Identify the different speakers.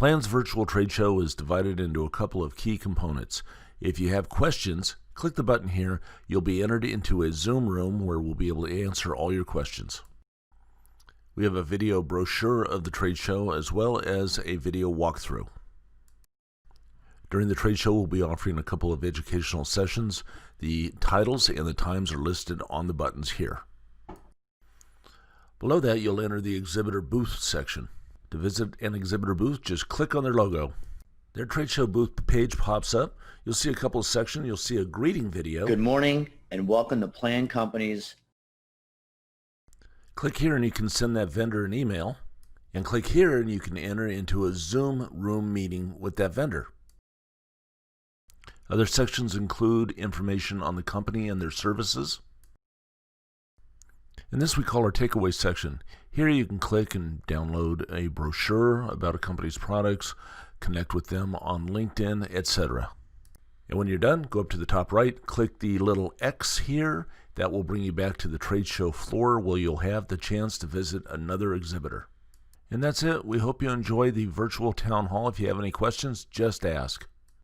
Speaker 1: Plan's virtual trade show is divided into a couple of key components. If you have questions, click the button here. You'll be entered into a Zoom room where we'll be able to answer all your questions. We have a video brochure of the trade show as well as a video walkthrough. During the trade show, we'll be offering a couple of educational sessions. The titles and the times are listed on the buttons here. Below that, you'll enter the exhibitor booth section. To visit an exhibitor booth, just click on their logo. Their trade show booth page pops up. You'll see a couple of sections. You'll see a greeting video.
Speaker 2: Good morning and welcome to Plan Company's.
Speaker 1: Click here and you can send that vendor an email. And click here and you can enter into a Zoom room meeting with that vendor. Other sections include information on the company and their services. And this we call our takeaway section. Here you can click and download a brochure about a company's products, connect with them on LinkedIn, etc. And when you're done, go up to the top right, click the little X here. That will bring you back to the trade show floor where you'll have the chance to visit another exhibitor. And that's it. We hope you enjoy the virtual town hall. If you have any questions, just ask.